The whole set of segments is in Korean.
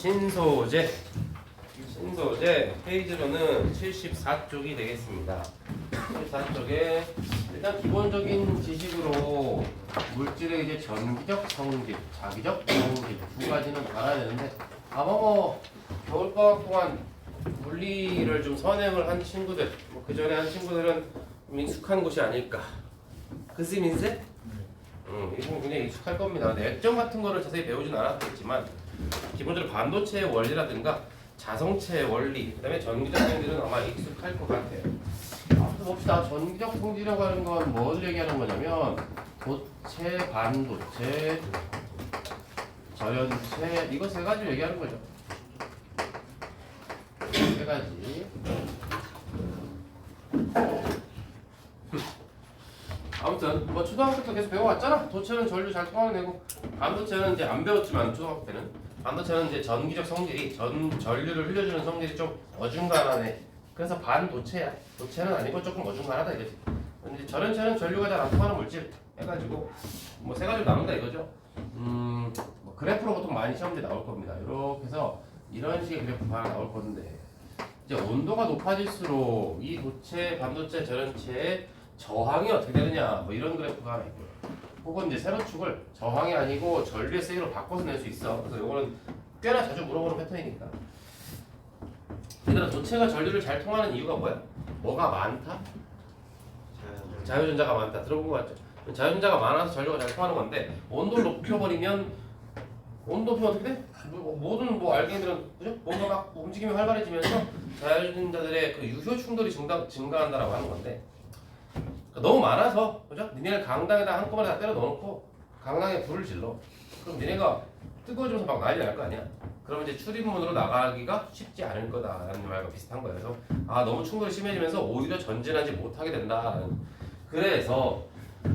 신소재 페이지로는 74쪽이 되겠습니다. 74쪽에 일단 기본적인 지식으로 물질의 이제 전기적 성질, 자기적 성질 두 가지는 알아야 되는데 아마 겨울방학 동안 물리를 좀 선행을 한 친구들, 그 전에 한 친구들은 좀 익숙한 곳이 아닐까. 그치 민세? 이건 굉장히 익숙할 겁니다. 근데 액정 같은 거를 자세히 배우진 않았겠지만 기본적으로 반도체의 원리라든가 자성체의 원리, 그 다음에 전기적 성질은 아마 익숙할 것 같아요. 앞서 봅시다. 전기적 성질이라고 하는 건 뭘 얘기하는 거냐면 도체, 반도체, 저연체 이거 세 가지 얘기하는 거죠. 세 가지. 아무튼 뭐 초등학교 때 계속 배워왔잖아. 도체는 전류 잘 통하는 애고 반도체는 이제 안 배웠지만 초등학교 때는 반도체는 이제 전기적 성질이 전류를 흘려주는 성질이 좀 어중간하네. 그래서 반도체야. 도체는 아니고 조금 어중간하다 이거지. 근데 저연체는 전류가 잘 안 통하는 물질 해가지고 뭐 세 가지로 나눈다 이거죠. 뭐 그래프로 보통 많이 시험지 나올 겁니다. 이렇게 해서 이런 식의 그래프가 하나 나올 건데 이제 온도가 높아질수록 이 도체, 반도체, 저연체의 저항이 어떻게 되느냐 뭐 이런 그래프가 하나 있고요. 혹은 이제 세로축을 저항이 아니고 전류의 세기로 바꿔서 낼 수 있어. 그래서 요거는 꽤나 자주 물어보는 패턴이니까. 얘들아 도체가 전류를 잘 통하는 이유가 뭐야? 뭐가 많다? 자유전자가 많다. 들어본 거 같죠? 자유전자가 많아서 전류가 잘 통하는 건데 온도를 높여버리면 온도 높이면 어떻게 돼? 모든 알갱이들은 그죠? 뭔가 막 움직임이 활발해지면서 자유전자들의 그 유효 충돌이 증가한다라고 하는 건데 너무 많아서 그죠? 니네를 강당에다 한꺼번에 다 때려 넣어놓고 강당에 불을 질러. 그럼 니네가 뜨거워지면서 막 난리 날 거 아니야? 그러면 이제 출입문으로 나가기가 쉽지 않을 거다라는 말과 비슷한 거예요. 그래서 너무 충돌이 심해지면서 오히려 전진하지 못하게 된다라는. 그래서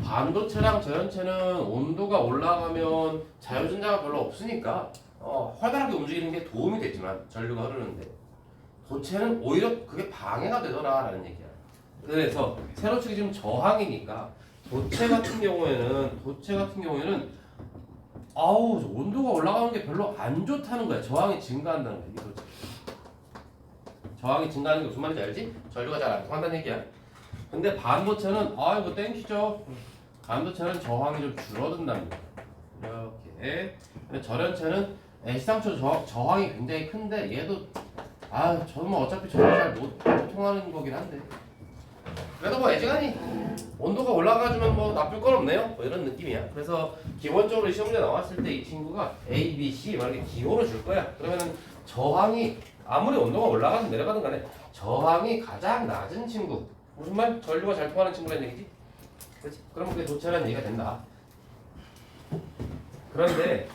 반도체랑 저연체는 온도가 올라가면 자유전자가 별로 없으니까 활발하게 움직이는 게 도움이 되지만 전류가 흐르는데 도체는 오히려 그게 방해가 되더라라는 얘기야. 그래서 세로축이 지금 저항이니까 도체 같은 경우에는 온도가 올라가는 게 별로 안 좋다는 거야. 저항이 증가한다는 거야. 도체. 저항이 증가하는 게 무슨 말인지 알지? 전류가 잘 안 통한다는 얘기야. 근데 반도체는 이거 땡키죠. 반도체는 저항이 좀 줄어든답니다. 이렇게. 근데 저연체는 시상초 저항이 굉장히 큰데 얘도 저는 뭐 어차피 저항이 잘 못 통하는 거긴 한데 그래도 뭐 애지간히 온도가 올라가주면 뭐 나쁠 건 없네요. 뭐 이런 느낌이야. 그래서 기본적으로 시험지에 나왔을 때 이 친구가 A, B, C 막 이렇게 기호로 줄 거야. 그러면은 저항이 아무리 온도가 올라가든 내려가든 간에 저항이 가장 낮은 친구. 무슨 말? 전류가 잘 통하는 친구라는 얘기지? 그렇지? 그러면 그게 도체라는 얘기가 된다. 그런데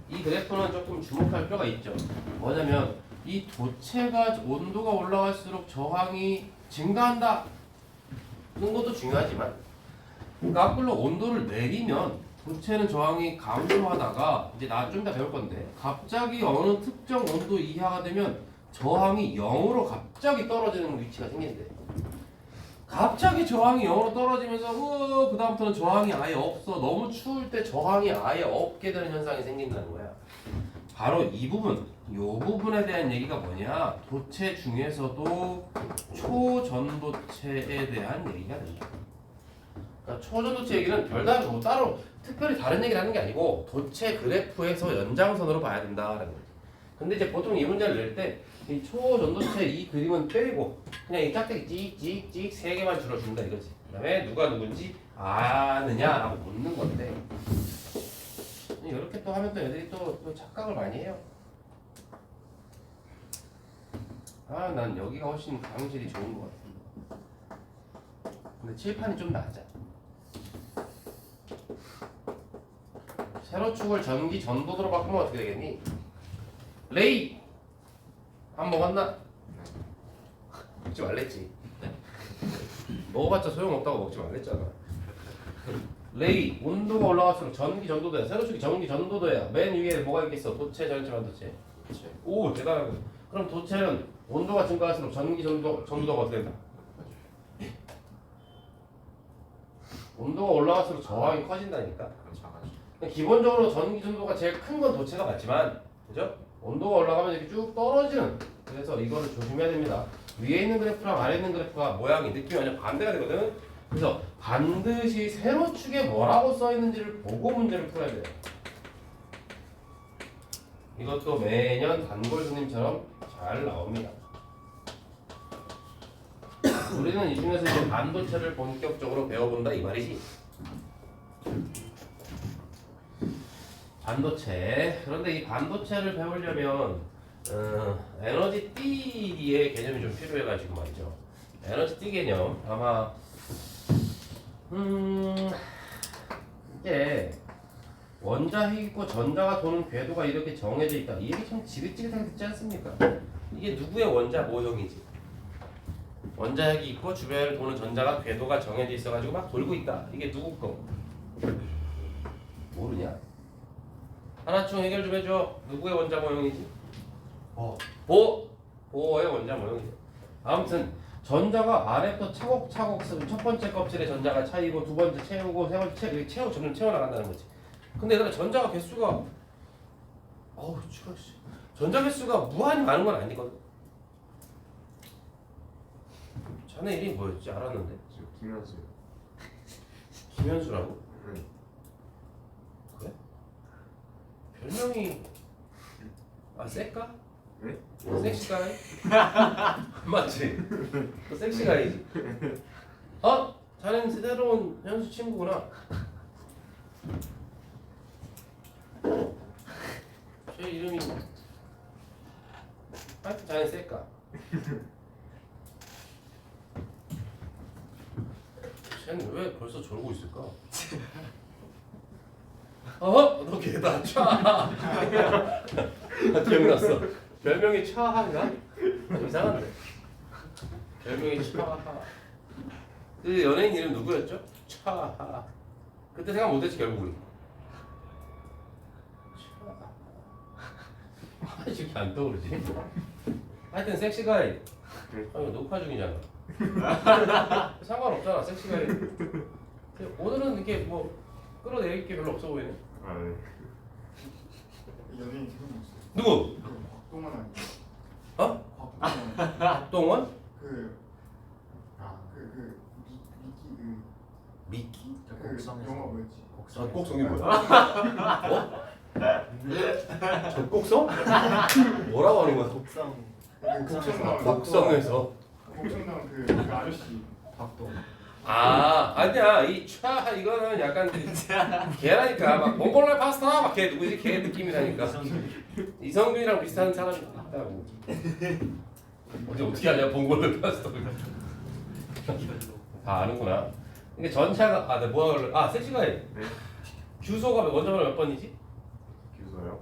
이 그래프는 조금 주목할 필요가 있죠. 뭐냐면 이 도체가 온도가 올라갈수록 저항이 증가한다. 그런 것도 중요하지만 거꾸로 온도를 내리면 도체는 저항이 감소하다가 이제 좀 이따 배울 건데 갑자기 어느 특정 온도 이하가 되면 저항이 0으로 갑자기 떨어지는 위치가 생긴대. 갑자기 저항이 0으로 떨어지면서 그 다음부터는 저항이 아예 없어. 너무 추울 때 저항이 아예 없게 되는 현상이 생긴다는 거야. 바로 이 부분에 대한 얘기가 뭐냐? 도체 중에서도 초전도체에 대한 얘기가 된다. 그러니까 초전도체 얘기는 별다른 따로 특별히 다른 얘기를 하는 게 아니고 도체 그래프에서 연장선으로 봐야 된다라는 거지. 근데 이제 보통 이 문제를 낼 때 이 초전도체 이 그림은 빼고 그냥 이 짝대기 찍찍찍 세 개만 줄여준다 이거지. 그다음에 누가 누군지 아느냐라고 묻는 건데 이렇게 또 하면 또 애들이 또 착각을 많이 해요. 난 여기가 훨씬 강실이 좋은 것 같은데. 근데 칠판이 좀 낮아. 세로축을 전기 전도도로 바꾸면 어떻게 되겠니? 레이! 밥 먹었나? 먹지 말랬지. 먹어봤자 소용없다고 먹지 말랬잖아. 레이, 온도가 올라갈수록 전기 전도도야. 세로축이 전기 전도도야. 맨 위에 뭐가 있겠어? 도체, 전체, 반도체. 오, 대단하고. 그럼 도체는 온도가 증가할수록 전기 전도도가 어떻게 된다? 온도가 올라갈수록 저항이 커진다니까. 기본적으로 전기 전도가 제일 큰 건 도체가 맞지만, 그죠? 온도가 올라가면 이렇게 쭉 떨어지는. 그래서 이거를 조심해야 됩니다. 위에 있는 그래프랑 아래 있는 그래프가 모양이 느낌이 완전 반대가 되거든. 그래서 반드시 세로축에 뭐라고 써 있는지를 보고 문제를 풀어야 돼요. 이것도 매년 단골 손님처럼 잘 나옵니다. 우리는 이 중에서 이제 반도체를 본격적으로 배워본다 이 말이지. 반도체. 그런데 이 반도체를 배우려면 에너지 D의 개념이 좀 필요해가지고 말이죠. 에너지 D 개념 아마 이게 원자핵 있고 전자가 도는 궤도가 이렇게 정해져 있다. 이 얘기 참 지긋지긋하게 듣지 않습니까? 이게 누구의 원자 모형이지? 원자핵이 있고 주변을 도는 전자가 궤도가 정해져 있어가지고 막 돌고 있다. 이게 누구 거? 모르냐? 하나충 해결 좀 해줘. 누구의 원자 모형이지? 보어의 원자 모형이죠. 아무튼 전자가 아래부터 차곡차곡 첫 번째 껍질에 전자가 차이고 두 번째 채우고 세 번째 채우고 점점 채워나간다는 거지. 근데 얘들아 전자가 개수가 전자 개수가 무한히 많은 건 아니거든. 자네 이름이 뭐였지? 알았는데. 김현수. 김현수라고? 네. 그래? 별명이 셀까? 네? 섹시가이? 맞지? 너 섹시가이지? 자네는 새로운 현수 친구구나. 제 이름이 하여튼 자네 셀까? 쟤는 왜 벌써 저러고 있을까? 너 걔다 차. 기억났어. 별명이 차한가? 이상한데. 별명이 차하. 그 연예인 이름 누구였죠? 차하. 그때 생각 못했지 결국 우리. 차하. 이렇게 안 떠오르지? 하여튼 섹시가이. 이거 녹화 중이잖아. 상관없잖아 섹시가이. 오늘은 이렇게 뭐 끌어내릴 게 별로 없어 보이네. 아 네. 연예인 그분 있어요. 누구? 곽동원 아니에요? 곽동원? 곽동원. 그 미키 미키? 영화 뭐였지? 젖곡성이 뭐야? 젖곡성? 뭐라고 하는 거야? 곡성에서 곡성당 그 아저씨 박동. 아니야 이 차 이거는 약간 걔라니까 막 몽골레 파스타 막 걔 누구지? 걔 느낌이라니까. 이성균이랑 비슷한 사람이 있다고. 어떻게 하냐 몽골레 파스타. 다 아는구나. 이게 전차가 내가 뭐라 그래? 섹시가이. 네. 규소가 원자번호 몇 번이지? 교수요?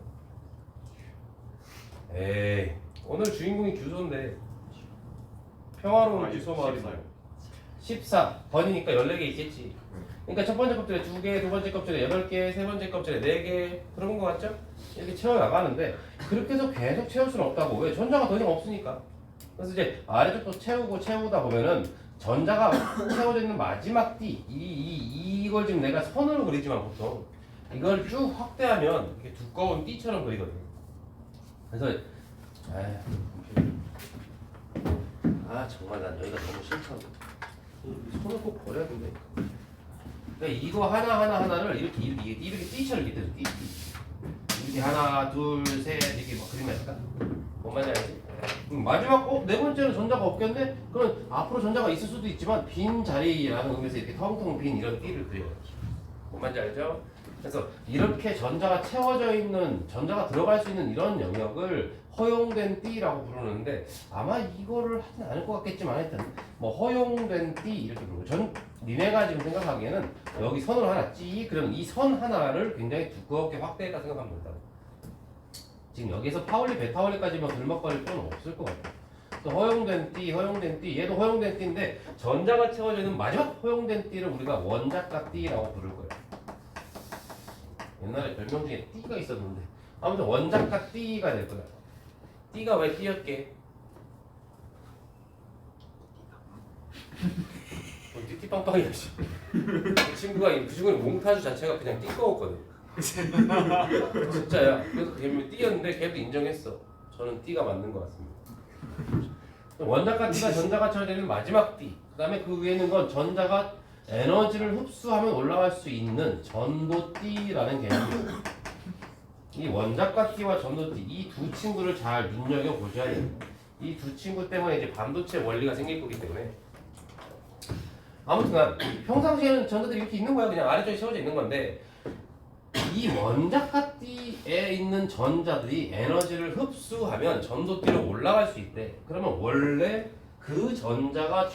에이 오늘 주인공이 규소인데 평화로운 규소 마을이다. 14번이니까 14개 있겠지. 그러니까 첫 번째 껍질에 2개, 두 번째 껍질에 8개, 세 번째 껍질에 4개 그런 거 같죠? 이렇게 채워나가는데 그렇게 해서 계속 채울 수는 없다고. 왜? 전자가 더 이상 없으니까. 그래서 이제 아래쪽도 채우다 보면은 전자가 채워져 있는 마지막 D 이걸 지금 내가 선으로 그리지만 보통 이걸 쭉 확대하면 이렇게 두꺼운 D처럼 보이거든. 그래서 정말 난 여기가 너무 싫다. 손을 꼭 버려야 된다. 그러니까 이거 하나를 이렇게 D처럼 이렇게 떼서 이렇게 하나, 둘, 셋 이렇게 막 그리면 할까? 뭔 말인지 알지? 마지막 네 번째는 전자가 없겠네? 그럼 앞으로 전자가 있을 수도 있지만 빈 자리라는 의미에서 이렇게 텅텅 빈 이런 띠를 그려요. 뭔 말인지 알죠? 그래서 이렇게 전자가 채워져 있는 전자가 들어갈 수 있는 이런 영역을 허용된 띠라고 부르는데 아마 이거를 하진 않을 것 같겠지만 하여튼 뭐 허용된 띠 이렇게 부르고 니네가 지금 생각하기에는 여기 선을 하나 그러면 이 선 하나를 굉장히 두껍게 확대했다 생각하면 된다. 지금 여기서 파울리 베타울리까지만 들먹거릴 필요는 없을 것 같아. 그래서 허용된 띠 얘도 허용된 띠인데 전자가 채워져 있는 마지막 허용된 띠를 우리가 원자가 띠라고 부를 거예요. 옛날에 별명 중에 띠가 있었는데 아무튼 원자가 띠가 될 거야. 띠가 왜 띠였게? 띠띠빵빵이야 씨. 그 친구는 몽타주 자체가 그냥 띠꺼웠거든. 진짜야. 그래서 걔는 D였는데 걔도 인정했어. 저는 D가 맞는 것 같습니다. 원자가 D가 전자가 처리되는 마지막 D. 그다음에 그 위에 있는 건 전자가 에너지를 흡수하면 올라갈 수 있는 전도 D라는 개념이에요. 이 원자가 D와 전도 D 이 두 친구를 잘 눈여겨 보셔야 돼요. 이 두 친구 때문에 이제 반도체 원리가 생길 거기 때문에. 아무튼간 평상시에는 전자들이 이렇게 있는 거야. 그냥 아래쪽에 세워져 있는 건데 이 원자가 D에 있는 전자들이 에너지를 흡수하면 전도 D로 올라갈 수 있대. 그러면 원래 그 전자가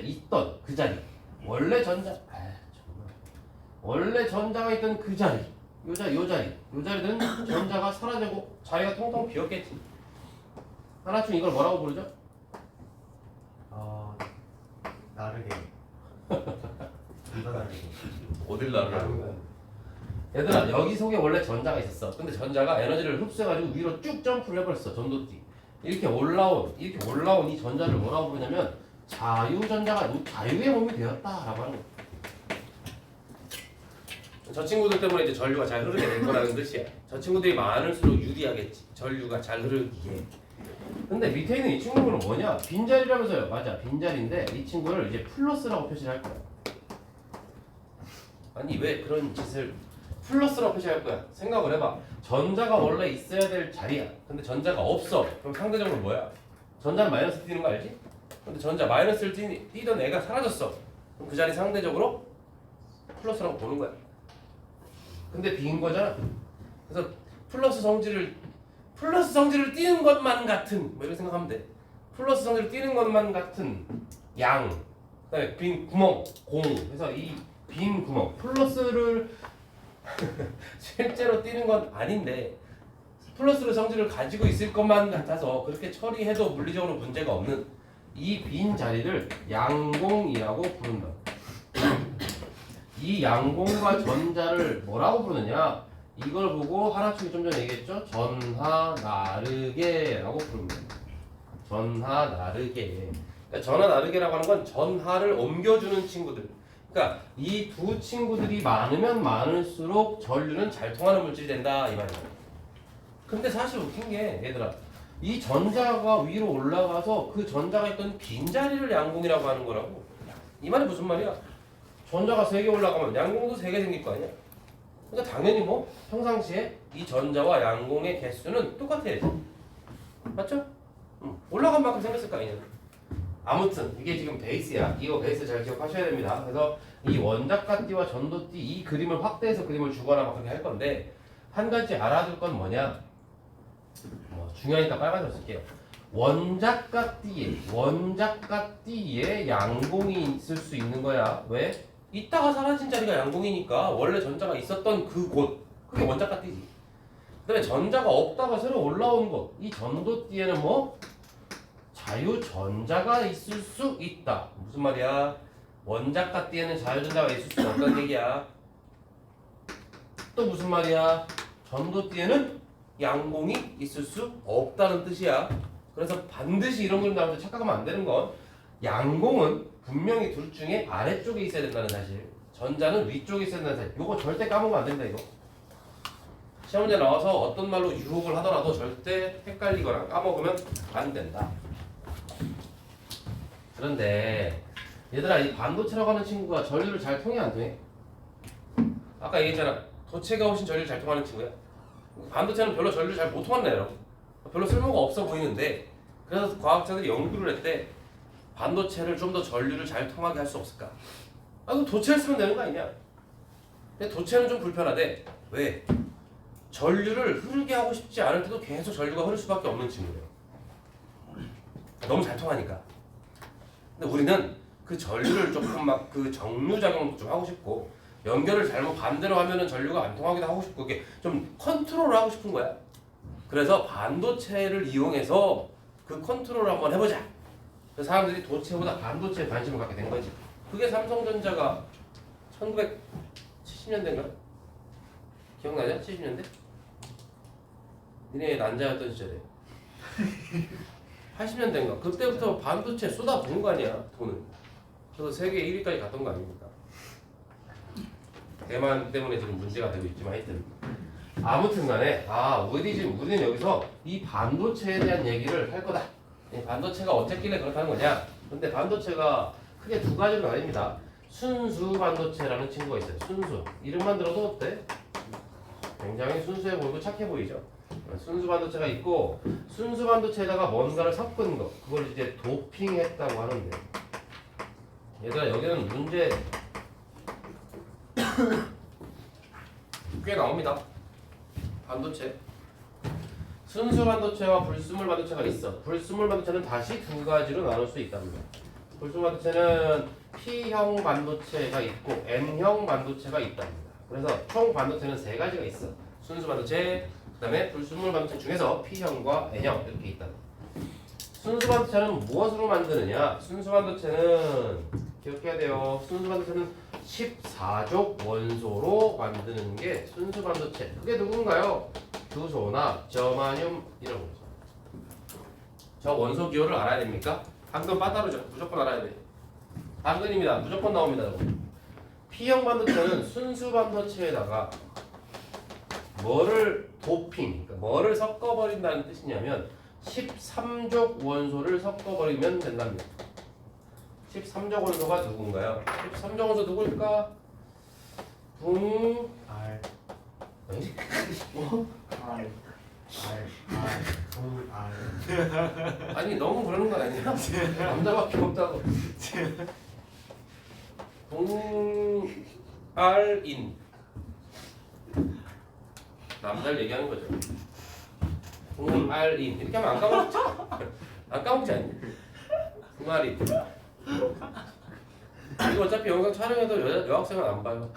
있던 그 자리, 원래 정말 원래 전자가 있던 그 자리, 요 자리는 전자가 사라지고 자리가 통통 비었겠지. 하나쯤 이걸 뭐라고 부르죠? 나르게. 이거 나르게. 어딜 나르는 얘들아 여기 속에 원래 전자가 있었어. 근데 전자가 에너지를 흡수해가지고 위로 쭉 점프를 해버렸어. 전도 D. 이렇게 올라온 이 전자를 뭐라고 부르냐면 자유전자가 자유의 몸이 되었다라고 하는 거야. 저 친구들 때문에 이제 전류가 잘 흐르게 될 거라는 뜻이야. 저 친구들이 많을수록 유리하겠지. 전류가 잘 흐르기에. 근데 밑에 있는 이 친구는 뭐냐? 빈자리라면서요. 맞아, 빈자리인데 이 친구를 이제 플러스라고 표시를 할 거야. 아니 왜 그런 짓을 플러스라고 표시할 거야? 생각을 해봐. 전자가 원래 있어야 될 자리야. 근데 전자가 없어. 그럼 상대적으로 뭐야? 전자는 마이너스 뛰는 거 알지? 근데 전자 마이너스를 뛰던 애가 사라졌어. 그럼 그 자리 상대적으로 플러스라고 보는 거야. 근데 빈 거잖아. 그래서 플러스 성질을 띄는 것만 같은 뭐 이렇게 생각하면 돼. 플러스 성질을 띄는 것만 같은 양, 그다음에 빈 구멍, 공. 그래서 이 빈 구멍 플러스를 실제로 띄는 건 아닌데 플러스로 성질을 가지고 있을 것만 같아서 그렇게 처리해도 물리적으로 문제가 없는 이 빈 자리를 양공이라고 부른다. 이 양공과 전자를 뭐라고 부르느냐? 이걸 보고 하나씩 좀 전에 얘기했죠? 전하 나르게라고 부릅니다. 전하 나르게. 그러니까 전하 나르게라고 하는 건 전하를 옮겨주는 친구들. 그러니까 이 두 친구들이 많으면 많을수록 전류는 잘 통하는 물질이 된다 이 말이야. 근데 사실 웃긴 게 얘들아, 이 전자가 위로 올라가서 그 전자가 있던 빈자리를 양공이라고 하는 거라고. 이 말이 무슨 말이야? 전자가 3개 올라가면 양공도 3개 생길 거 아니야? 그러니까 당연히 뭐 평상시에 이 전자와 양공의 개수는 똑같아야지. 맞죠? 올라간 만큼 생겼을 거 아니냐. 아무튼 이게 지금 베이스야. 이거 베이스 잘 기억하셔야 됩니다. 그래서 이 원자가 D와 전도 D 이 그림을 확대해서 그림을 주거나 막 그렇게 할 건데 한 가지 알아둘 건 뭐냐? 중요하니까 빨간색 쓸게요. 원자가 D에 양공이 있을 수 있는 거야. 왜? 있다가 사라진 자리가 양공이니까 원래 전자가 있었던 그곳, 그게 원자가 D지. 그다음에 전자가 없다가 새로 올라온 곳, 이 전도 D에는 뭐? 자유전자가 있을 수 있다. 무슨 말이야? 원자가 D에는 자유전자가 있을 수 없다는 얘기야. 또 무슨 말이야? 전도 D에는 양공이 있을 수 없다는 뜻이야. 그래서 반드시 이런 그림 나올 때 착각하면 안 되는 건 양공은 분명히 둘 중에 아래쪽에 있어야 된다는 사실, 전자는 위쪽에 있어야 된다는 사실. 이거 절대 까먹으면 안 된다. 이거 시험 문제 나와서 어떤 말로 유혹을 하더라도 절대 헷갈리거나 까먹으면 안 된다. 그런데 얘들아, 이 반도체라고 하는 친구가 전류를 잘 통해 안 통해? 아까 얘기했잖아. 도체가 훨씬 전류를 잘 통하는 친구야. 반도체는 별로 전류를 잘 못 통한다 여러분. 별로 쓸모가 없어 보이는데, 그래서 과학자들이 연구를 했대. 반도체를 좀 더 전류를 잘 통하게 할 수 없을까? 그럼 도체를 쓰면 되는 거 아니냐? 근데 도체는 좀 불편하대. 왜? 전류를 흐르게 하고 싶지 않을 때도 계속 전류가 흐를 수밖에 없는 친구래요. 너무 잘 통하니까. 근데 우리는 그 전류를 조금 막 그 정류작용도 좀 하고 싶고, 연결을 잘못 반대로 하면은 전류가 안 통하기도 하고 싶고, 이게 좀 컨트롤을 하고 싶은 거야. 그래서 반도체를 이용해서 그 컨트롤을 한번 해보자. 그래서 사람들이 도체보다 반도체에 관심을 갖게 된 거지. 그게 삼성전자가 1970년대인가? 기억나냐? 70년대? 니네 난자였던 시절에 80년대인가? 그때부터 반도체 쏟아부은 거 아니야, 돈을. 그래서 세계 1위까지 갔던 거 아닙니까? 대만 때문에 지금 문제가 되고 있지만 하여튼 아무튼간에 우리는 여기서 이 반도체에 대한 얘기를 할 거다. 이 반도체가 어쨌길래 그렇다는 거냐? 근데 반도체가 크게 두 가지로 나뉩니다. 순수 반도체라는 친구가 있어요. 순수. 이름만 들어도 어때? 굉장히 순수해 보이고 착해 보이죠. 순수 반도체가 있고 순수 반도체에다가 뭔가를 섞은 거 그걸 이제 도핑했다고 하는데 얘들아 여기는 문제 꽤 나옵니다. 반도체 순수 반도체와 불순물 반도체가 있어. 불순물 반도체는 다시 두 가지로 나눌 수 있답니다. 불순물 반도체는 P형 반도체가 있고 N형 반도체가 있답니다. 그래서 총 반도체는 세 가지가 있어. 순수 반도체, 그 다음에 불순물 반도체 중에서 P형과 N형 이렇게 있다. 순수 반도체는 무엇으로 만드느냐? 순수 반도체는 기억해야 돼요. 순수 반도체는 14족 원소로 만드는 게 순수 반도체. 그게 누군가요? 규소나 저마늄 이런 거죠. 저 원소 기호를 알아야 됩니까? 당근 빠따르죠. 무조건 알아야 돼. 당근입니다. 무조건 나옵니다. 여러분. P형 반도체는 순수 반도체에다가 뭐를 도핑, 그러니까 뭐를 섞어버린다는 뜻이냐면 13족 원소를 섞어버리면 된답니다. 13족 원소가 누군가요? 13족 원소 누굴까? 알, 아니? 알. 아니 너무 그러는 건 아니야? 남자밖에 없다고. 동알인 남자를 얘기하는 거죠. 동알인 이렇게 하면 안 까먹지? 안 까먹지 않니? 동알인 이거 어차피 영상 촬영해도 여학생은 안 봐요.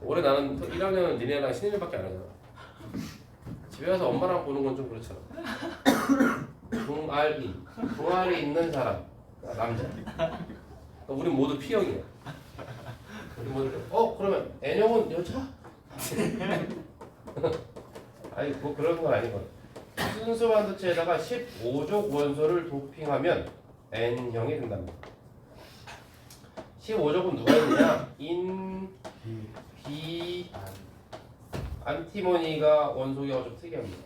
올해 나는 1학년은 니네랑 신인들밖에 안 하잖아. 집에 가서 엄마랑 보는 건 좀 그렇잖아. 동알인 동알이 있는 사람 남자. 우리 모두 P형이야. 우리 모두 그러면 N형은 여자? 아니 뭐 그런 건 아니거든. 순수 반도체에다가 15족 원소를 도핑하면 N형이 된답니다. 15족은 누가 있느냐? 비, 안티모니가 원소기가 좀 특이합니다.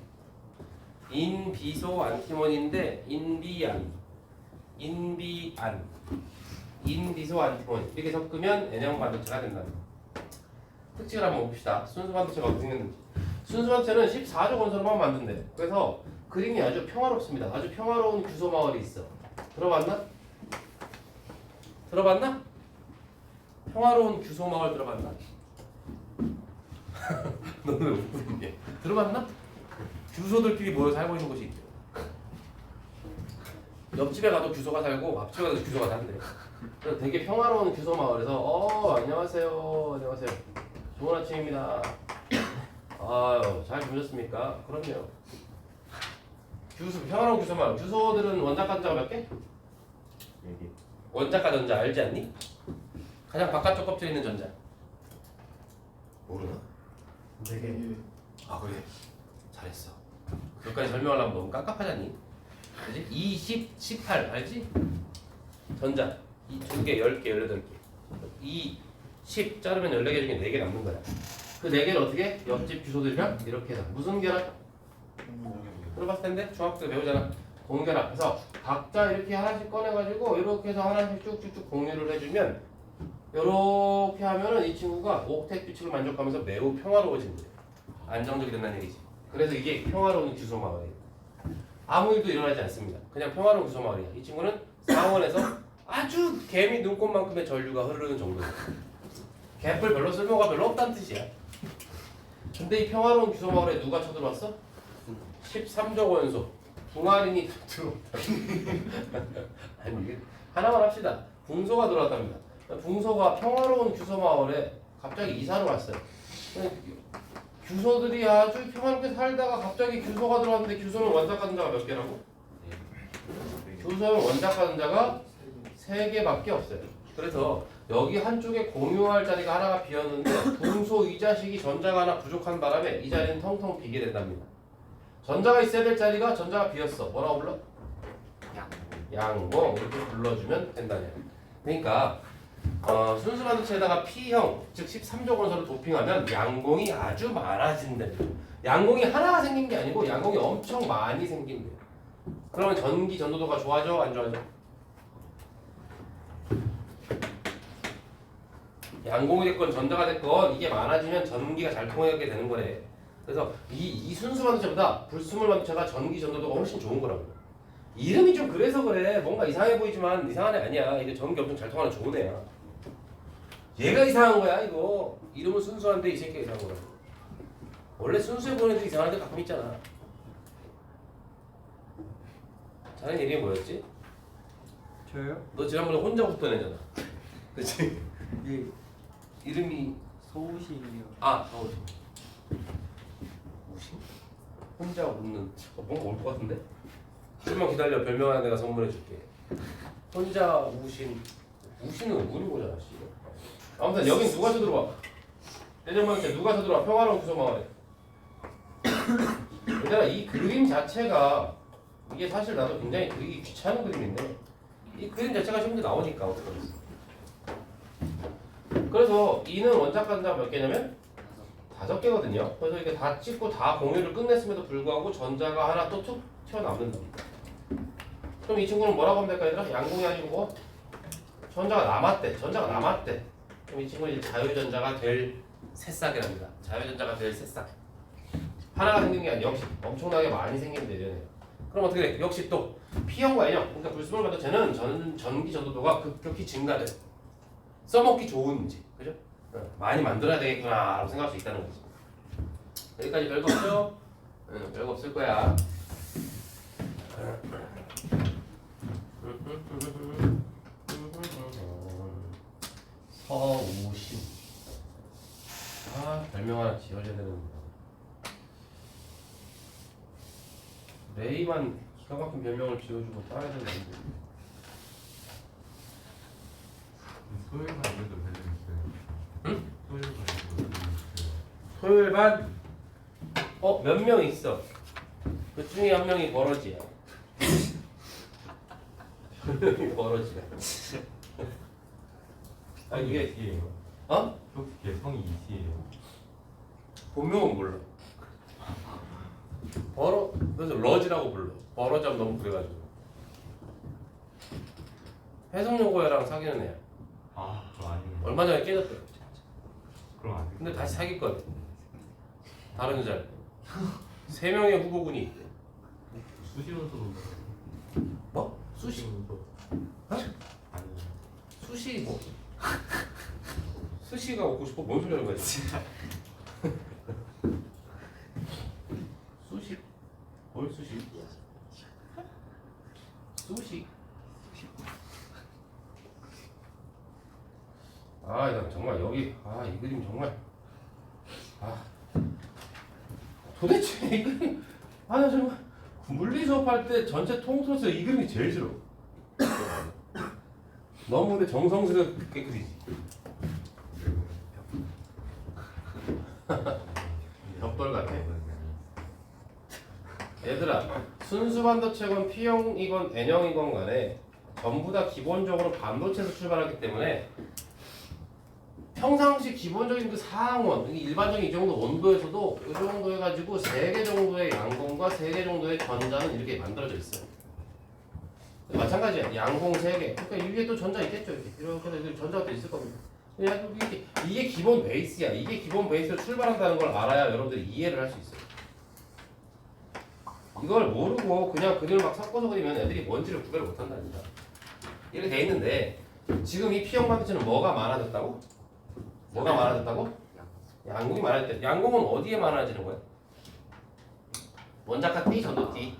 인비소 안티모니인데 인비소 안티모니 이렇게 섞으면 N형 반도체가 된답니다. 특징을 한번 봅시다. 순수 반도체가 어떻게 생겼는지. 순수 반도체는 14족 원소로만 만든대. 그래서 그림이 아주 평화롭습니다. 아주 평화로운 규소 마을이 있어. 들어봤나? 평화로운 규소 마을 들어봤나? 너는 왜 웃고 있냐? 들어봤나? 규소들끼리 모여 살고 있는 곳이 있대. 옆집에 가도 규소가 살고 앞집에 가도 규소가 산대. 그래서 되게 평화로운 규소 마을에서 안녕하세요. 좋은 아침입니다. 아유 잘 주무셨습니까? 그럼요. 평화로운 규소 마을. 규소들은 원자 가전자가 몇 개? 4개. 원자과 전자 알지 않니? 가장 바깥쪽 껍질에 있는 전자. 모르나? 되게 그래. 잘했어. 그것까지 설명하려면 너무 깝깝하잖니? 그지? 20, 18 알지? 전자 이 2개, 10개, 18개 2, 10 자르면 14개 중에 4개 남는 거야. 그 4개를 어떻게? 옆집 규소들이랑 이렇게 해서 무슨 결합? 들어봤을 텐데 중학교 때 배우잖아. 공결합. 그래서 각자 이렇게 하나씩 꺼내가지고 이렇게 해서 하나씩 쭉쭉쭉 공유를 해주면 이렇게 하면은 이 친구가 옥텟 규칙을 만족하면서 매우 평화로워진대. 안정적이 된다는 얘기지. 그래서 이게 평화로운 규소 마을이에요. 아무 일도 일어나지 않습니다. 그냥 평화로운 규소 마을이야. 이 친구는 상원에서 아주 개미 눈곱만큼의 전류가 흐르는 정도예요. 개뿔 별로 쓸모가 별로 없다는 뜻이야. 근데 이 평화로운 규소 마을에 누가 쳐들어왔어? 13족 원소 붕아린이 들어왔다. 아니 이게 하나만 합시다. 붕소가 들어왔답니다. 붕소가 평화로운 규소 마을에 갑자기 이사를 왔어요. 규소들이 아주 평화롭게 살다가 갑자기 규소가 들어왔는데 규소는 원자 가전자가 몇 개라고? 규소는 원자 가전자가 3개밖에 없어요. 그래서 여기 한쪽에 공유할 자리가 하나가 비었는데 붕소 이 자식이 전자가 하나 부족한 바람에 이 자리는 텅텅 비게 된답니다. 전자가 있어야 될 자리가 전자가 비었어. 뭐라고 불러? 양봉 이렇게 불러주면 된다냐. 그러니까 순수 반도체에다가 P형 즉 13조 원소를 도핑하면 양공이 아주 많아진대. 양공이 하나가 생긴 게 아니고 양공이 엄청 많이 생긴대. 그러면 전기 전도도가 좋아져 안 좋아져? 양공이 됐건 전자가 됐건 이게 많아지면 전기가 잘 통하게 되는 거래. 그래서 이 순수 반도체보다 불순물 반도체가 전기 전도도가 훨씬 좋은 거라고. 이름이 좀 그래서 그래. 뭔가 이상해 보이지만 이상한 애 아니야. 이게 전기 엄청 잘 통하는 좋은 애야. 얘가 이상한 거야 이거. 이름은 순수한데 이 새끼가 이상한 거라고. 원래 순수해 보이는 애들이 이상한 데 가끔 있잖아. 자네 이름이 뭐였지? 저요? 너 지난번에 혼자 웃던 애잖아. 그치? 예. 이름이 서우신이요. 서우신. 우신? 혼자 웃는 뭔가 올 것 같은데? 좀만 기다려. 별명 하나 내가 선물해 줄게. 혼자 우신. 우신은 우리 거잖아. 씨. 아무튼 여긴 누가 쳐들어와? 내정방체 누가 쳐들어와? 평화로운 구조마을에. 얘들아 이 그림 자체가 이게 사실 나도 굉장히 그리기 귀찮은 그림인데 이 그림 자체가 시험에 나오니까 어떻게 하겠어. 그래서 이는 원작 간자가 몇 개냐면 5개거든요. 그래서 이게 다 찍고 다 공유를 끝냈음에도 불구하고 전자가 하나 또 툭 튀어나온다. 그럼 이 친구는 뭐라고 하면 될까 얘들아? 양공이 아니고 뭐? 전자가 남았대. 전자가 남았대. 그럼 이 친구는 이제 자유전자가 될 새싹이랍니다. 자유전자가 될 새싹. 하나가 생긴 게 아니라 역시 엄청나게 많이 생긴 내년에. 그럼 어떻게 돼? 역시 또 P형과 N형. 그러니까 불순물 반도체는 전기 전도도가 급격히 증가돼. 써먹기 좋은 문제. 그죠? 많이 만들어야 되겠구나 라고 생각할 수 있다는 거지. 여기까지 별거 없죠? 별거 없을 거야. 서우신. 별명 하나 지어줘야 되는데. 레이만 기가 막힌 별명을 지어주고 따야 되는 건데. 소일반 이것도 별로 있어요. 응? 소일반 이것도 별로 있어요. 토요일 반? 몇 명 있어? 그 중에 한 명이 버러지야. 한 명이 버러지야. 이게 이시예요. 혹시 개성이 이시예요? 본명은 몰라. 그래서 러지라고 불러. 버러지하면 너무 그래가지고. 해성여고야랑 사귀는 애야. 그럼 아니면 얼마 전에 깨졌대. 그럼 안 돼. 근데 다시 사귀거든. 다른 여자를. 3명의 후보군이 있대. 수시론서도 뭐? 수시? 수시론서 어? 아니 수시 뭐? 수시가 먹고 싶어? 뭔 소리 하는 거야 진짜. 수시? 뭘 수시? 수시? 난 정말 여기 이 그림 정말 도대체 이 그림 나 정말 물리 수업할 때 전체 통틀어서 이 그림이 제일 싫어. 너무 근데 정성스럽게 그리지. 벽돌 같아. 얘들아 순수 반도체건 P형이건 N형이건 간에 전부 다 기본적으로 반도체에서 출발하기 때문에 평상시 기본적인 그 상원, 일반적인 이 정도 온도에서도 이 정도 해가지고 3개 정도의 양공과 3개 정도의 전자는 이렇게 만들어져 있어요. 마찬가지야. 양공 3개. 그러니까 위에 또 전자 있겠죠. 이렇게 해서 전자가 또 있을 겁니다. 이게 기본 베이스야. 이게 기본 베이스로 출발한다는 걸 알아야 여러분들이 이해를 할 수 있어요. 이걸 모르고 그냥 그림을 막 섞어서 그리면 애들이 뭔지를 구별을 못한다니까. 이렇게 돼 있는데 지금 이 P형 반도체는 뭐가 많아졌다고? 뭐가 많아졌다고? 양공이 많아졌대. 양공은 어디에 많아지는 거야? 원자가 T, 전도 T.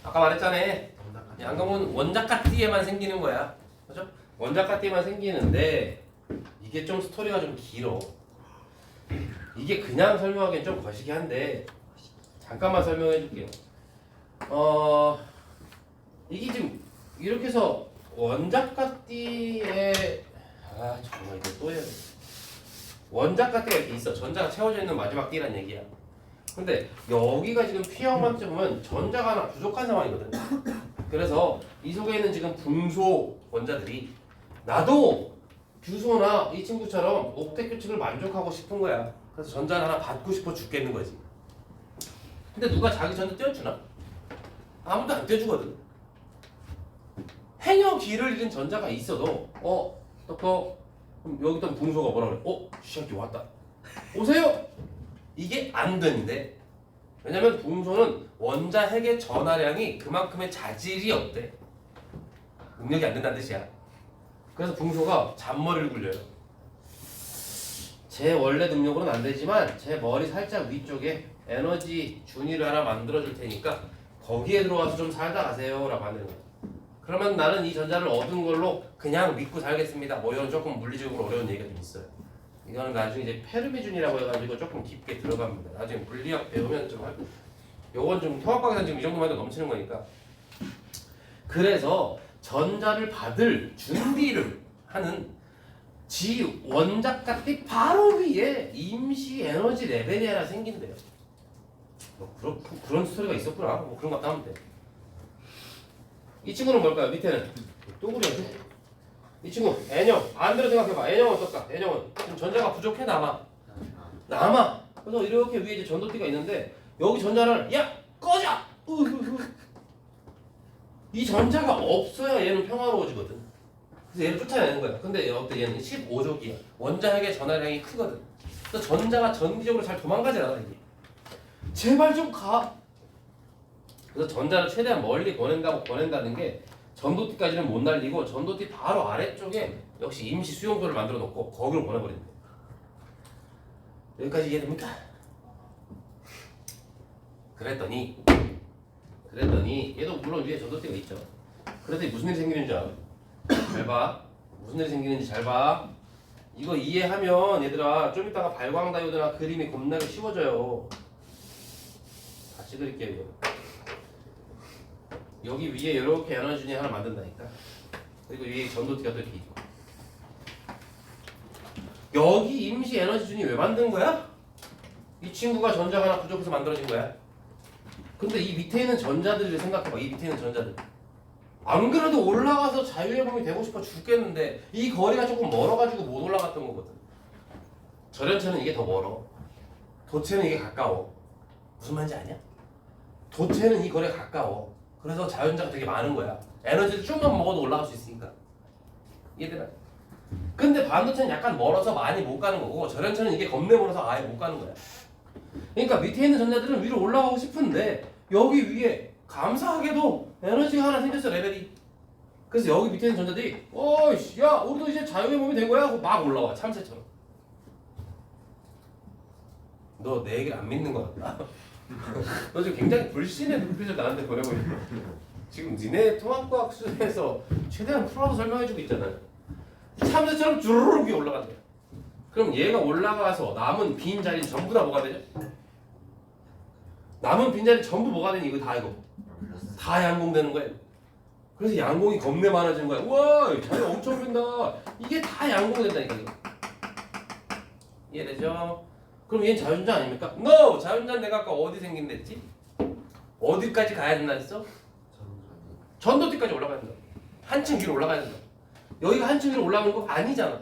아까 말했잖아. 양공은 원자가 T에만 생기는 거야. 그죠? 원자가 T에만 생기는데 이게 좀 스토리가 좀 길어. 이게 그냥 설명하기엔 좀 거시기 한데 잠깐만 설명해 줄게요. 이게 지금 이렇게 해서 원자가띠에 정말 이거 또 해야 돼. 원자가띠가 이렇게 있어. 전자가 채워져 있는 마지막 띠란 얘기야. 근데 여기가 지금 P형 반도체 보면 전자가 하나 부족한 상황이거든. 그래서 이 속에 있는 지금 분소 원자들이 나도 규소나 이 친구처럼 옥텟 규칙을 만족하고 싶은 거야. 그래서 전자를 하나 받고 싶어 죽겠는 거지. 근데 누가 자기 전자 떼어주나? 아무도 안 떼어주거든. 행여기를 잃은 전자가 있어도 또 그럼 여기 있던 분소가 뭐라 그래? 시작이 왔다. 오세요. 이게 안 되는데. 왜냐면 분소는 원자 핵의 전하량이 그만큼의 자질이 없대. 능력이 안 된다는 뜻이야. 그래서 분소가 잔머리를 굴려요. 제 원래 능력으로는 안 되지만 제 머리 살짝 위쪽에 에너지 준위를 하나 만들어 줄 테니까 거기에 들어와서 좀 살다 가세요 라고 하는 거야. 그러면 나는 이 전자를 얻은 걸로 그냥 믿고 살겠습니다. 뭐 이런 조금 물리적으로 어려운 얘기가 좀 있어요. 이거는 나중에 이제 페르미준이라고 해가지고 조금 깊게 들어갑니다. 나중에 물리학 배우면 좀 할. 요건 좀 통합과학에서는 지금 이 정도만 해도 넘치는 거니까. 그래서 전자를 받을 준비를 하는 지 원자값이 바로 위에 임시 에너지 레벨이 하나 생긴대요. 그런 스토리가 있었구나. 뭐 그런 거 하면 돼. 이 친구는 뭘까요? 밑에는 또구리한테. 이 친구 N형 반대로 생각해봐. N형은 어떨까? N형은 지금 전자가 부족해 남아. 그래서 이렇게 위에 이제 전도띠가 있는데 여기 전자를 야 꺼져. 이 전자가 없어야 얘는 평화로워지거든. 그래서 얘를 쫓아내는 거야. 근데 어때? 얘는 15족이야. 원자 핵의 전하량이 크거든. 그래서 전자가 전기적으로 잘 도망가지 않아 이게. 제발 좀 가. 그래서 전자를 최대한 멀리 보낸다는 게 전도띠까지는 못 날리고 전도띠 바로 아래쪽에 역시 임시 수용소를 만들어 놓고 거기로 보내버린대. 여기까지 이해됩니까? 그랬더니 얘도 물론 위에 전도띠가 있죠. 그랬더니 무슨 일이 생기는 줄 알아? 잘 봐. 무슨 일이 생기는지 잘 봐. 이거 이해하면 얘들아 좀 이따가 발광 다이오드나 그림이 겁나게 쉬워져요. 같이 그릴게요 이거. 여기 위에 이렇게 에너지준이 하나 만든다니까. 그리고 위에 전도띠가 또 이렇게 있고. 여기 임시 에너지준이 왜 만든 거야? 이 친구가 전자가 하나 부족해서 만들어진 거야. 근데 이 밑에 있는 전자들을 생각해봐. 이 밑에 있는 전자들. 안 그래도 올라가서 자유의 몸이 되고 싶어 죽겠는데 이 거리가 조금 멀어가지고 못 올라갔던 거거든. 절연체는 이게 더 멀어. 도체는 이게 가까워. 무슨 말인지 아냐? 도체는 이 거리가 가까워. 그래서 자연자가 되게 많은 거야. 에너지를 좀만 먹어도 올라갈 수 있으니까. 얘들아. 근데 반도체는 약간 멀어서 많이 못 가는 거고 절연체는 이게 겁내 멀어서 아예 못 가는 거야. 그러니까 밑에 있는 전자들은 위로 올라가고 싶은데 여기 위에 감사하게도 에너지가 하나 생겼어 레벨이. 그래서 여기 밑에 있는 전자들이 어이씨 야 우리도 이제 자유의 몸이 된 거야 하고 막 올라와 참새처럼. 너 내 얘기를 안 믿는 거 같다. 너 지금 굉장히 불신의 눈빛을 나한테 보내고 있어. 지금 니네 통합과학 수준에서 최대한 풀어서 설명해주고 있잖아. 참새처럼 주르륵 위에 올라간대. 그럼 얘가 올라가서 남은 빈 자리는 전부 다 뭐가 되죠? 남은 빈 자리 전부 뭐가 되니? 이거 다 양공되는 거예요. 그래서 양공이 겁내 많아지는 거야. 우와 자리 엄청 빈다. 이게 다 양공이 된다니까 이거. 이해되죠? 그럼 얘는 자연자 아닙니까? No! 자연자는 내가 아까 어디 생긴댔지? 어디까지 가야 된다 했어? 전도띠까지 올라가야 된다. 한층 위로 올라가야 된다. 여기가 한층 위로 올라가는 거 아니잖아.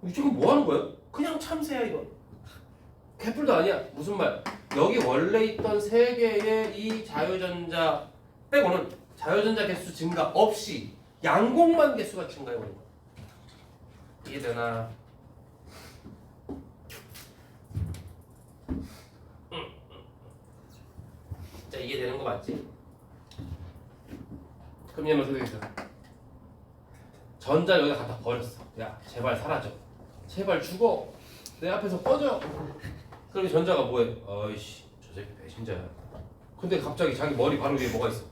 이쪽은 뭐 하는 거야? 그냥 참새야 이거. 개뿔도 아니야. 무슨 말? 여기 원래 있던 세 개의 이 자유전자 빼고는 자유전자 개수 증가 없이 양공만 개수가 증가해버린 거야. 이해되나? 자 이해되는 거 맞지? 그럼 얘는 어떻게 되겠어? 전자 여기다 갖다 버렸어. 야 제발 사라져. 제발 죽어. 내 앞에서 꺼져. 그러면 전자가 뭐해? 어이씨 저 새끼 배신자야. 근데 갑자기 자기 머리 바로 위에 뭐가 있어?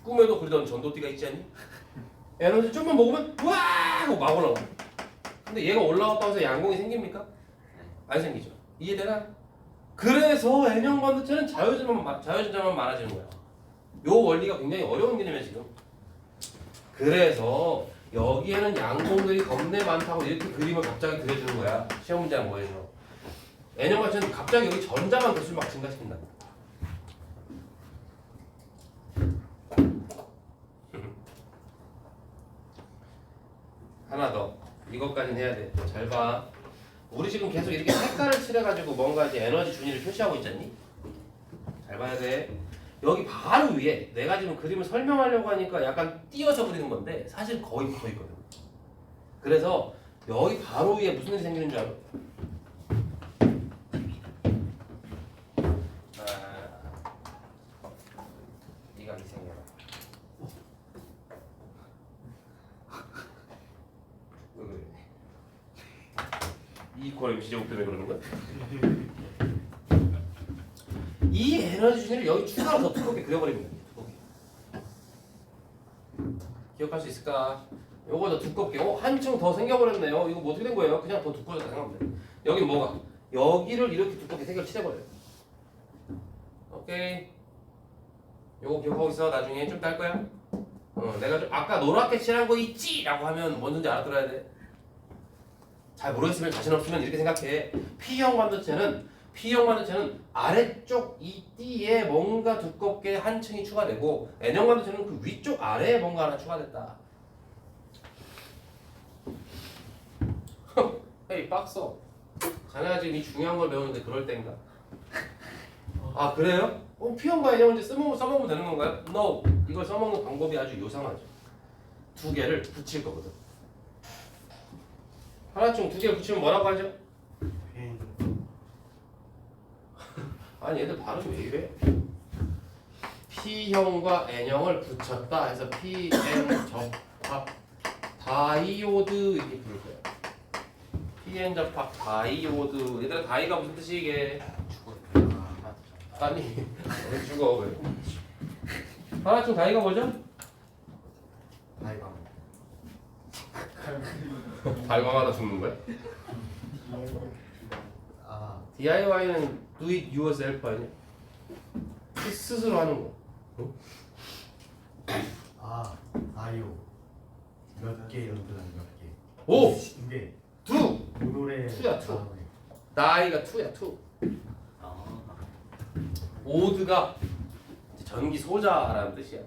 꿈에도 그리던 전도띠가 있지 않니? 에너지 좀만 먹으면 와 하고 막 올라와. 근데 얘가 올라왔다고 해서 양공이 생깁니까? 안 생기죠. 이해되나? 그래서 N형 반도체는 자유전자만 많아지는 거야. 요 원리가 굉장히 어려운 개념이야 지금. 그래서 여기에는 양공들이 겁내 많다고 이렇게 그림을 갑자기 그려주는 거야. 시험 문제는 뭐예요? N형 반도체는 갑자기 여기 전자만 개수를 막 증가시킨다. 하나 더. 이것까지 이것까지는 해야 돼. 잘 봐. 우리 지금 계속 이렇게 색깔을 칠해가지고 뭔가 이제 에너지 준위를 표시하고 있잖니? 잘 봐야 돼. 여기 바로 위에 내가 지금 그림을 설명하려고 하니까 약간 띄어서 그리는 건데 사실 거의 붙어 있거든. 그래서 여기 바로 위에 무슨 일이 생기는 줄 알아? 이각이 생겨라. 왜 그래? 이 거리 지제곱 때문에 그러는 거야? 이 에너지 준위를 여기 추가로 더 두껍게 그려버리면 돼. 두껍게. 기억할 수 있을까? 요거 더 두껍게. 한층 더 생겨버렸네요. 이거 뭐 어떻게 된 거예요? 그냥 더 두꺼워졌다 생각하면 돼. 여기 뭐가? 여기를 이렇게 두껍게 색을 칠해버려요. 오케이. 요거 기억하고 있어. 나중에 좀 딸 거야. 내가 좀 아까 노랗게 칠한 거 있지? 라고 하면 뭔지 알아들어야 돼. 잘 모르겠으면 자신 없으면 이렇게 생각해. P형 반도체는 아래쪽 이 띠에 뭔가 두껍게 한 층이 추가되고 N형 반도체는 그 위쪽 아래에 뭔가 하나 추가됐다. 헤이 빡서. 자네가 지금 이 중요한 걸 배우는데 그럴 때인가? 아 그래요? P형과 N형을 이제 써먹으면 되는 건가요? No. 이걸 써먹는 방법이 아주 요상하죠. 두 개를 붙일 거거든. 하나쯤 두 개를 붙이면 뭐라고 하죠? 펜. 아니 얘들 발음이 왜 이래? P형과 N형을 붙였다 해서 PN 접합 다이오드 이렇게 부를 거야. PN 접합 다이오드. 얘들아 다이가 무슨 뜻이 이게? 아니 왜 죽어 왜? 하나쯤 다이가 뭐죠? 다이방. 발광하다 죽는 거야? 아, DIY는 do it yourself 아니야? 스스로 하는 거. 응? 아, 다이오. 몇 개 연주한 몇 개. 오! 두 개. 두! 노래. 투야, 투. 다음에. 나이가 2야 2. 오드가 전기 소자라는 뜻이야.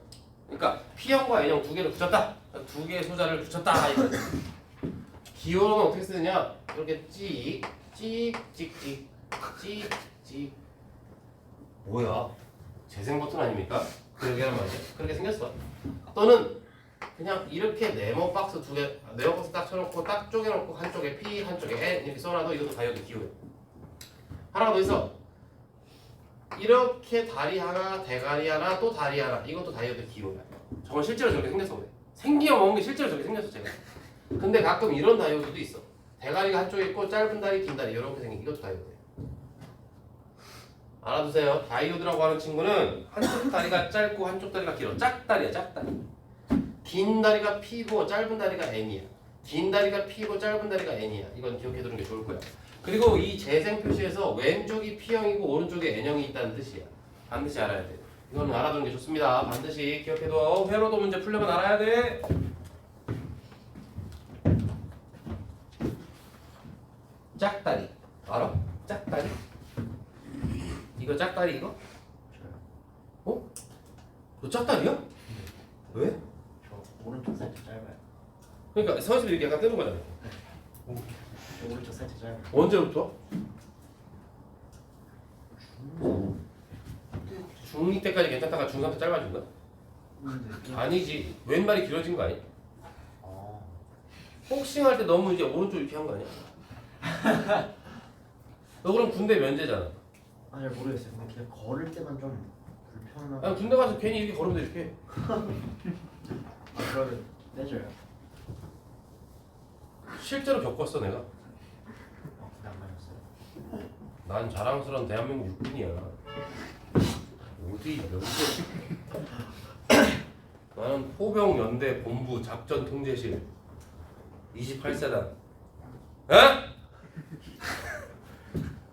그러니까 P형과 N형 두 개를 붙였다. 두 개의 소자를 붙였다. 이거지. 기호로는 어떻게 쓰느냐? 이렇게 찍, 찍, 찍, 찍, 찍, 찍. 뭐야? 재생 버튼 아닙니까? 그러게 하는 말이야. 그렇게 생겼어. 또는 그냥 이렇게 네모 박스 두 개, 네모 박스 딱 쳐놓고 딱 쪼개놓고 한쪽에 P, 한쪽에 N 이렇게 써놔도 이것도 다이어드 기호야. 하나가 더 있어. 이렇게 다리 하나, 대가리 하나, 또 다리 하나. 이것도 다이어드 기호야. 저건 실제로 저렇게 생겼어 그래. 생기가 먹은 게 실제로 저렇게 생겼어 제가. 근데 가끔 이런 다이오드도 있어. 대가리가 한쪽에 있고 짧은 다리, 긴 다리 이렇게 생긴 이것도 다이오드예요. 알아두세요. 다이오드라고 하는 친구는 한쪽 다리가 짧고 한쪽 다리가 길어. 짝다리야 짝다리. 긴 다리가 P고 짧은 다리가 N이야. 긴 다리가 P고 짧은 다리가 N이야. 이건 기억해두는 게 좋을 거야. 그리고 이 재생 표시에서 왼쪽이 P형이고 오른쪽에 N형이 있다는 뜻이야. 반드시 알아야 돼. 이거는 알아두는 게 좋습니다. 반드시 기억해둬. 회로도 문제 풀려면 알아야 돼. 짝다리 알아? 짝다리? 이거 짝다리 이거? 어? 너 짝다리야? 왜? 저 오른쪽 살짝 짧아요. 그러니까 서울집이 이렇게 약간 뜨는 거잖아. 저 오른쪽 살짝 짧아요. 언제부터? 중2 때까지 괜찮다가 중3 때 짧아진 거야? 아니지. 왼발이 길어진 거 아니야? 복싱 할 때 너무 이제 오른쪽 이렇게 한 거 아니야? 너 그럼 군대 면제잖아. 아, 잘 모르겠어요. 근데 그냥 걸을 때만 좀 불편하고. 아니 군대 가서 괜히 이렇게 걸으면 돼 이렇게. 아, 그러면 떼줘요. 실제로 겪었어 내가. 근데 안 맞았어요. 난 자랑스러운 대한민국 육군이야. 어디 연대? 나는 포병 연대 본부 작전 통제실 28사단. 어?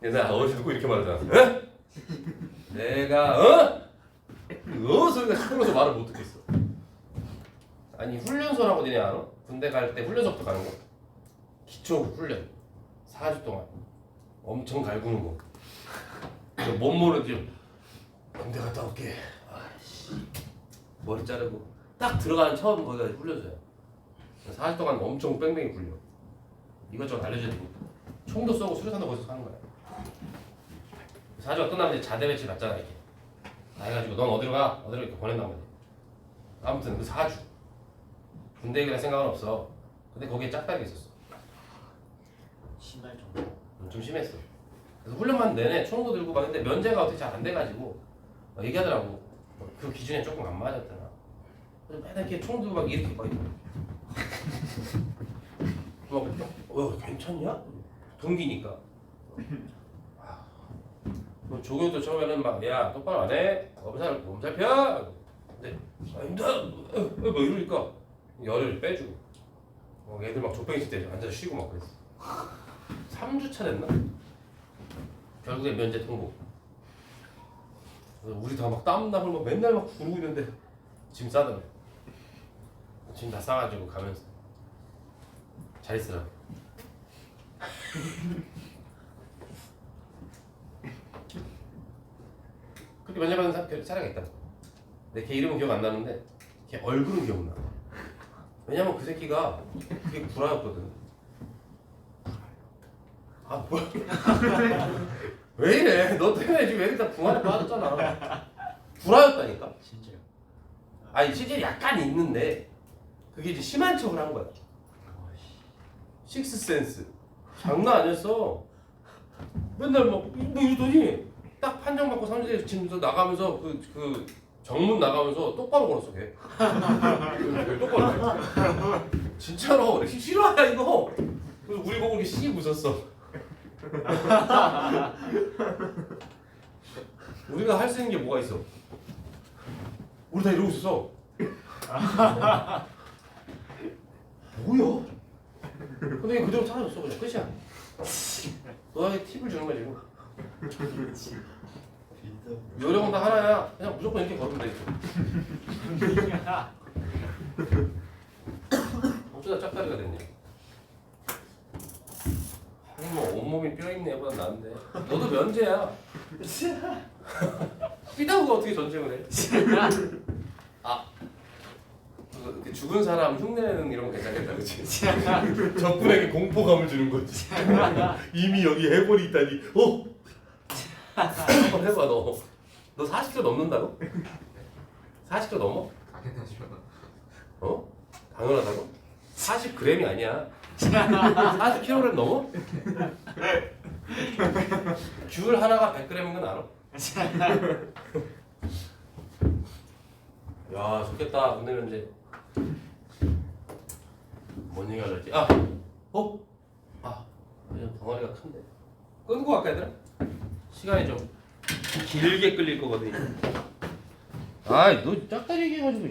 얘들아 어디 듣고 이렇게 말하잖아. 어? 내가 소리가 시끄러워서 말을 못 듣겠어. 아니 훈련소라고 니네 알아? 군대 갈 때 훈련소부터 가는 거. 기초 훈련 4주 동안 엄청 갈구는 거. 못 모르지. 군대 갔다 올게. 아이씨. 머리 자르고 딱 들어가는 처음 거기가 훈련소야. 4주 동안 엄청 뺑뺑이 굴려. 이것저것 알려줘야 되니까. 총도 쏘고 수류탄도 거기서 하는 거야. 4주가 끝나면 이제 자대 배치 받잖아 이렇게. 해가지고 넌 어디로 가? 어디로 이렇게 보낸단 말이야. 아무튼 그 4주. 군대 얘기할 생각은 없어. 근데 거기에 짝다리가 있었어. 심할 정도. 좀 심했어. 그래서 훈련만 내내 총도 들고 막 근데 면제가 어떻게 잘 안 돼가지고 막 얘기하더라고. 그 기준에 조금 안 맞았더라. 그래서 맨날 이렇게 총 들고 막 이렇게 막 괜찮냐? 동기니까. 조교도 처음에는 막 야 똑바로 안 해? 몸살 펴? 근데 아닙니다. 뭐 이러니까 열을 빼주고 애들 막 족병 있을 때 앉아서 쉬고 막 그랬어. 3주차 됐나? 결국에 면제 통보. 우리 다 막 땀나고 막 맨날 막 구르고 있는데 짐 싸더라. 짐 다 싸가지고 가면서 잘 있으라. 그렇게 면제받은 사례가 있다. 근데 걔 이름은 기억 안 나는데 걔 얼굴은 기억나. 왜냐면 그 새끼가 그게 구라였거든. 아 뭐야? 왜 이래? 너 때문에 지금 애들 다 붕안에 빠졌잖아. 구라였다니까. 진짜요. 아니 실제 약간 있는데 그게 이제 심한 척을 한 거야. 식스센스 장난 아니었어. 맨날 뭐 이러더니 딱 판정 받고 3주에 지금 나가면서 그 정문 나가면서 똑바로 걸었어 걔. 똑바로 걸었어. 진짜로 싫어야 이거. 그래서 우리 보고 이렇게 씩 웃었어. 우리가 할 수 있는 게 뭐가 있어? 우리 다 이러고 있었어. 뭐야? 근데 그대로 사라졌어. 그냥 끝이야. 너에게 팁을 주는 거지. 요령은 다 하나야. 그냥 무조건 이렇게 걸으면 돼. 어쩌다 짝다리가 됐냐? 아니 뭐 온몸이 뼈있네 보다 나은데. 너도 면제야. 삐다구가 어떻게 전쟁을 해? 아 그 죽은 사람 흉내내는 이런 거 괜찮겠다, 그렇지? 적군에게 공포감을 주는 거지. 이미 여기 해골이 있다니. 한번 해봐 너. 너 40kg 넘는다고? 40kg 넘어? 당연하시면 어? 당연하다고? 40g이 아니야. 40kg 넘어? 귤 하나가 100g인 건 알아? 야 좋겠다. 오늘은 이제 뭔 얘기 하려지? 그냥 덩어리가 큰데 끊고 갈까 얘들아? 시간이 좀 길게 끌릴 거거든. 아이 너 짝다리 얘기해가지고